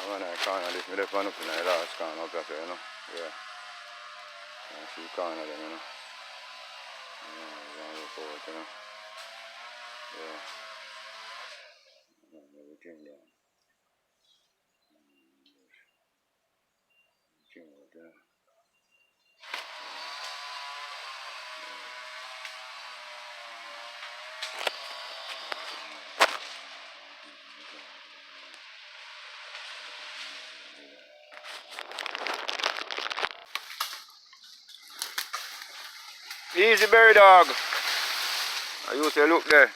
man, I corner this. Me left one up in the last corner up there, you know. Yeah. I see corner them, you know. Yeah, look forward, you know. Yeah. Everything down. Everything out there. Easy berry dog. I used to look there.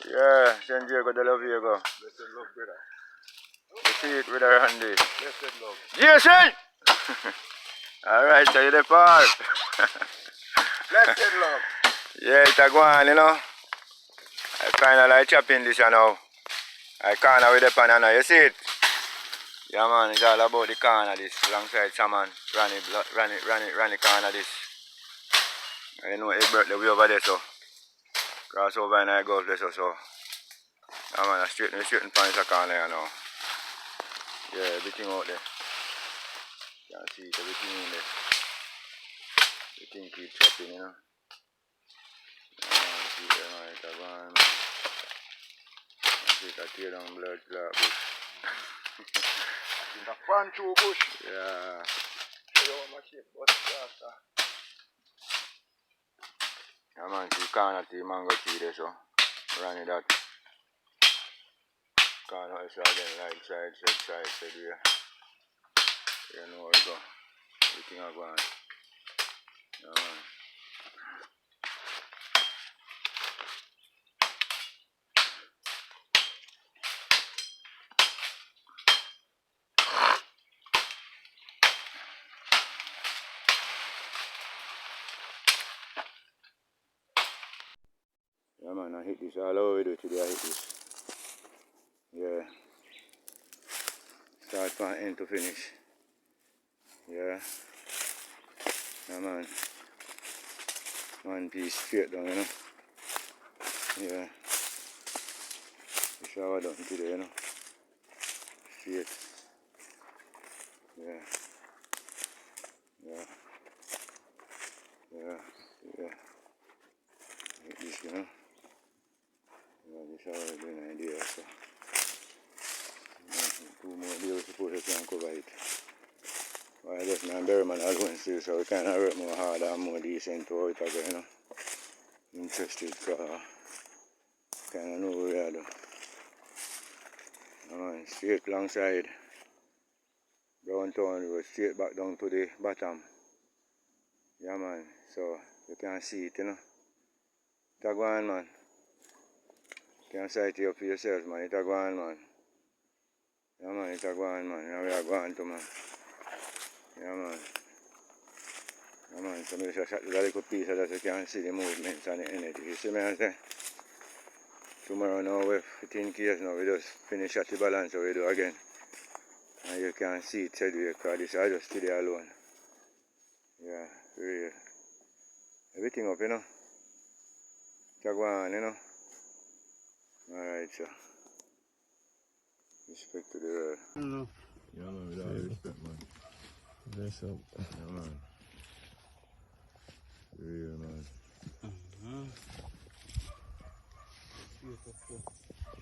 Yeah, San Diego de la Vega. Blessed love, brother. You see it with her handy. Blessed love. Jason! Alright, so you're the part. Blessed love. Yeah, it's a go on, you know. I kind of like chopping this, you know. I corner with the pan, you know. You see it? Yeah, man, it's all about the corner this. Alongside salmon. Run the corner this. I know it broke the way over there, so. Cross over and I go there, so. Yeah, man, I straighten pan is a corner, you know. Yeah, everything out there. You can see it, everything in there. Everything keep chopping, you know. See there, man, it's a man. See it, I tear down blood clot bush. In the front through bush. Yeah. Show you my shape, but after. Yeah, man, see corner tree, mango tree there, so. Run it that. Corner is again, right side, yeah. You know where we go. Everything are going. Yeah, man. Yeah, man, I hit this all over with today. I hit this. Yeah. Start from end to finish. Yeah. Yeah, man. One piece straight down, you know. Yeah. The shower done today, you know. Straight. Yeah. Yeah. Yeah. Yeah. Hit this, you know. Yeah, the shower is doing an idea, so. Yeah, 2 more days before they can cover it. Well, I guess my berryman alone still, so we kind of work more hard and more decent to how it again, you know. Interested, so kind of know what we are doing. Man, straight alongside downtown, we go straight back down to the bottom. Yeah, man, so you can see it, you know. It's a go on, man. You can sight it up for yourself, man. It's a go on, man. Yeah, man, it's a go on, man. Now we are going to, man. Yeah, man. Yeah, man, so I just shot a little piece so that you can see the movements and the energy. You see me, I say? Tomorrow now, we 15 k's now, we just finish at the balance, so we do again. And you can see it said we because this I just today alone. Yeah, real. Everything up, you know. Jaguan, you know. Alright, so. Respect to the world. Hello. Yeah, man, without respect, man. Bless up. Yeah, man. Real, man.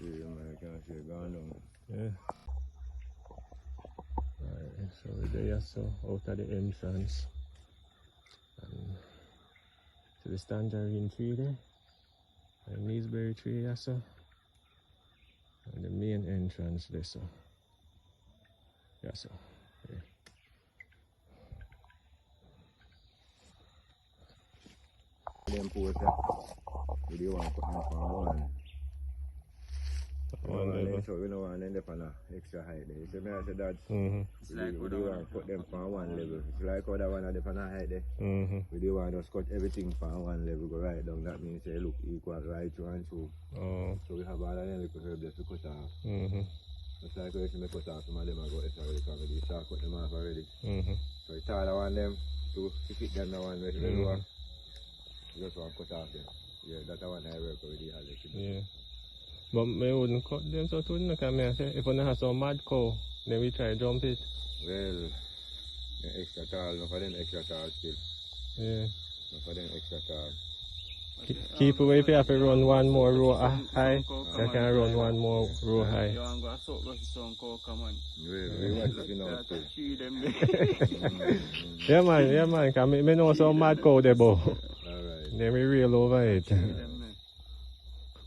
Real, man. You can't see it gone down. Yeah. Alright, so we're there, so out of the entrance. And to the tangerine tree there. And gooseberry tree there, so. And the main entrance there, so. Yeah, so. Yeah. Them post we do want to put them for one level. So we don't want them up on an extra height there. You see me, I said that we do want to put them for one level. It's like how that one are up on a height there. We do want to just cut everything for one level, go right down. That means they look equal right through and through. So we have all of them little herbs just to cut off. Just like how you see me cut off some of them, I got extra already because we start cut them off already. So it's all I want them to fit them the one way to do. Just want to cut off them. Yeah, that's the one I work with the Alex. Yeah. But me wouldn't cut them so too, because me say, if we have some mad cow, then we try jump it. Well, the extra tall, no for them extra tall still. Yeah. No for them extra tall. Keep away if you have to run one more row high. You can run one more row high. You want to go soak with some cow, come on. We watch it, you know. Feed them. Yeah man, because me know some mad cow there, but Alright. then we reel over it.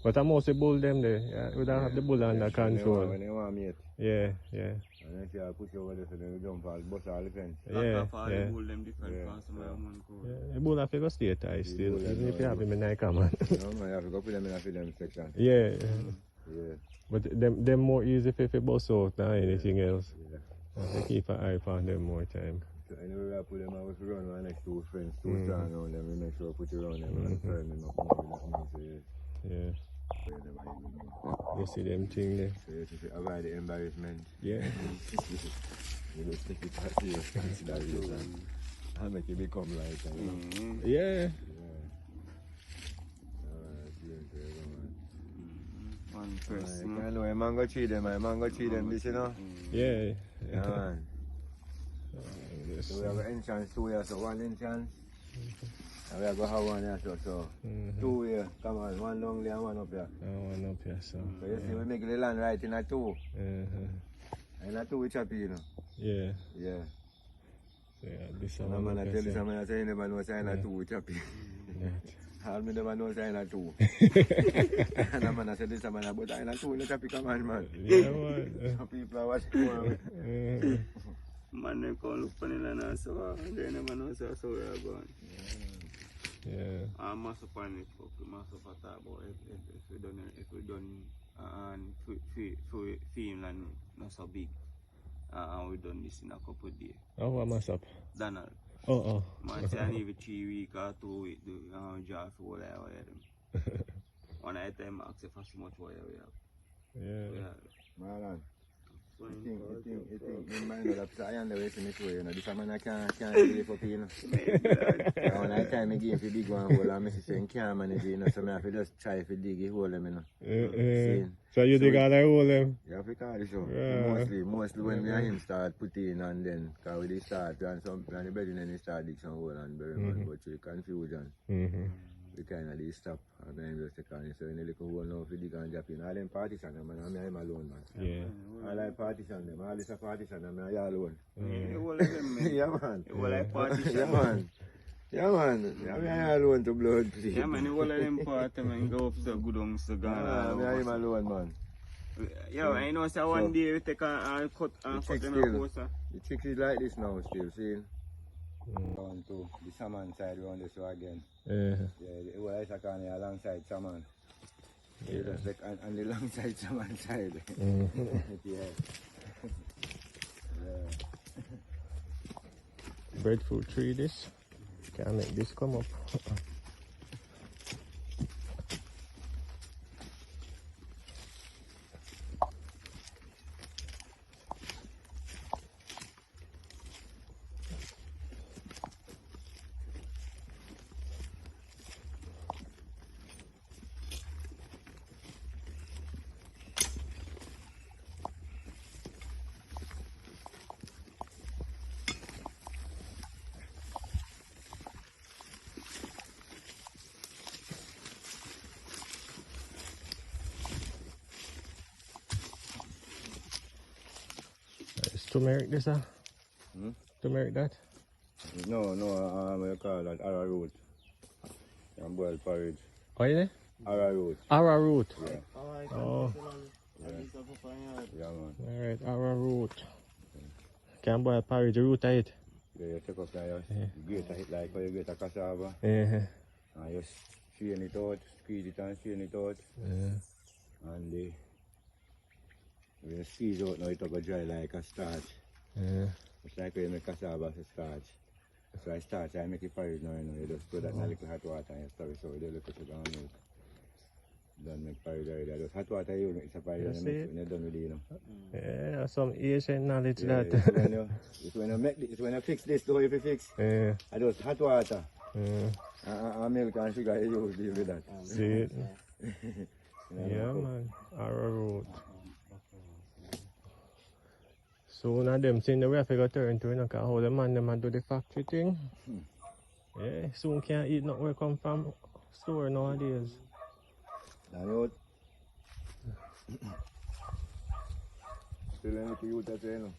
But I mostly bull them there. Yeah, we don't have the bull under control. When they want meat. Yeah. And then see I push over there so they jump all, bust all the fence. Yeah. Bull them different parts of my woman cow. Yeah, the bull have to go stay tight still, even if you have him in the come on. No man, you have to go put them in a film section. Yeah. Yeah. But them more easy if you bust out than anything else. Yeah. Have to keep an eye on them more time. So anyway, I put them out to run my next two friends, two strong around them, we make sure I put it around them and turn them up more with that means, Yeah. so you never even know. You see them thing there? So you have to avoid the embarrassment. Yeah. You don't take it as serious consideration. And make it become lighter, you know. Yeah. Alright, One person. you can know a mango tree them, this, you know. Yeah. Yeah, man. So we have an entrance, two here, so one entrance. And we are going to have one here, so two here, come on, one long there and one up here. One up here, so. So you see, we make the land right in a two. And a two we chop, you know. Yeah. Yeah. Yeah, this And one. man, I tell you something, I say you never know sign a two we chop. All me never know sign a two. And a man, I say this man, but I two in a chop, come on, man. Yeah, man. Some people are watching. Man, they call look funny and so they never know so we are going. Yeah. I must have panic, must have thought about if we done Finland not so big. And we done this in a couple of days. Oh, what mess up? Donald. Oh. Man, say I need 3 weeks or 2 weeks to draw for all I wear them. One night time I ask for so much wire we have. Yeah. Man, you think, my mind that I am the way to make you know, this man I can't live up, you know. When I time I give a big one hole, I'm saying can't manage, you know, so I have to just try to dig a hole, you know. So you dig all the hole them? You have to call it so. Mostly when me and him start putting and then, because we start, and the bedroom then he start dig some hole and bury man, but through confusion. We kind of stop and then just take on it. So when you look at hole now, if you dig and drop in, all them partition them, and I'm alone, man. Yeah. I like partition them, all this a partition them, I'm alone. You all of them, man. Yeah, man. You all like partition. Yeah, man. Yeah, man. I'm alone to blood, please. Yeah, man, you all of them part, man, go up so good on so gone. I'm alone, man. Yeah, I know, so one day we take a cut and cut them a post. The chicks is like this now still, see? Down to the salmon side round this way again. Yeah, the whole ice can alongside salmon. Yeah. Like on the long side salmon side. Yeah. Breadfruit tree this. Can make this come up. Turmeric this turmeric that? No, I call that arrowroot. And boiled porridge. What is it? Arrowroot. Arrowroot. Yeah. Oh. Yeah, man. Alright, arrowroot. Can boil porridge, the root of it. Yeah, you take up there, you grate it like how you grate a cassava. And you strain it out, squeeze it and strain it out. And when you squeeze out now, it will dry like a starch. It's like when you make cassava as a starch. So I starch, I make it porridge now, you just put that in a little hot water and you stir it so you look at it and milk. Don't make porridge already. Just hot water you make the porridge and when you're done with it, you know. Yeah, some Asian knowledge that. It's when you make this, when you fix this, the way you fix. I just hot water. And milk and sugar you use with that. See it? Yeah, man. Arrowroot. Soon of them saying the way I figure turn to, you know, because how the man them a do the factory thing. Yeah, soon can't eat nothing where come from store nowadays. Daniel. Still anything you that say, no?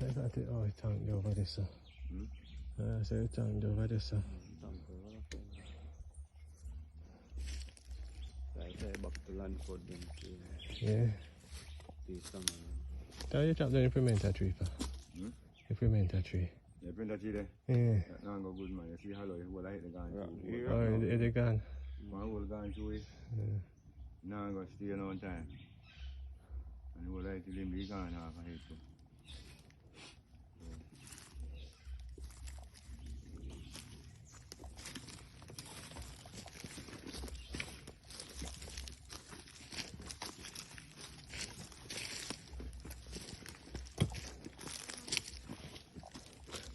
I got it. Oh, it's tanked over this. I say it's tanked over this. Back to Landford then. Yeah. Can you chop down the pimento tree, pa? The pimento tree. The pimento tree there? Yeah. That now go good, man. You see how long you hit the gun. Oh, it's gone. One whole gun to it. Now I'm going to stay a long time. And you will like to leave me gone half a head too.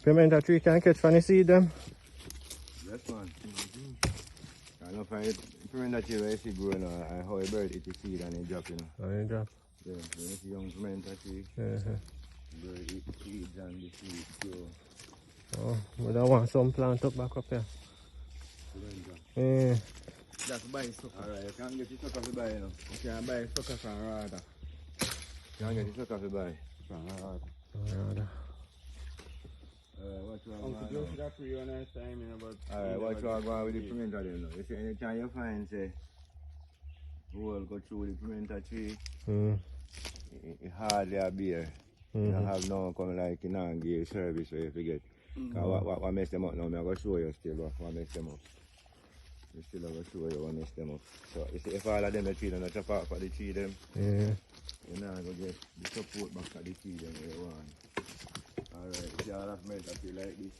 Pimento tree can catch funny seed them. Yes, man. I don't find it. Pimento tree where you see growing and how a bird eat the seed and it drop, you know. Oh, it drop. Yeah, when you see young pimento tree, bird eat the seeds and the seeds grow. Oh, but I want some plant up back up here. Yeah. That's buy sucker. Alright, you can't get the sucker to buy, you know. You can buy sucker from Rada. You can't get the sucker to buy. From Rada. Rada. What you want Uncle Joe should have free on that time, you know, but... Alright, what you want to go with the pimento tree, you know. You see, anytime you find, say, the whole go through the pimento tree, it hardly a beer. You don't have no come like you know, give service where you forget. What mess them up now, I'm going to show you still what mess them up. I'm still going to show you what mess them up. So you see, if all of them the tree, don't chop off for the tree them, you know, go get the support back for the tree them where you want. Alright, see all of cement tree like this.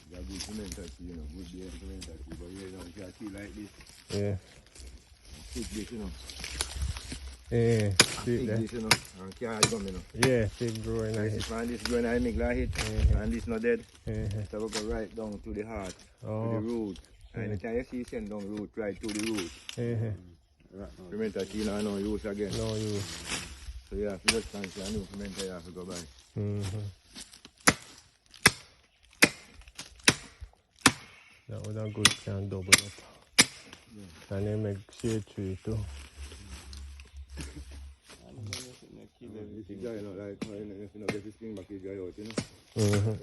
You have good cement tree, you know, good beer cement tree, but you don't see a tree like this. Yeah. Thick this, you know. Yeah, thick this, you know, and can't come, you know. Yeah, thick growing like this. And this growing I make like it, and this not dead. So we go right down to the heart, to the root. And anytime you see send down root, right to the root. Pimento tree now no use again. No use. So you have to just fancy a new pimento you have to go buy. That was a good can double up. And they make shade tree too. If you dry, you know, like, if you don't get this thing back, you dry out, you know.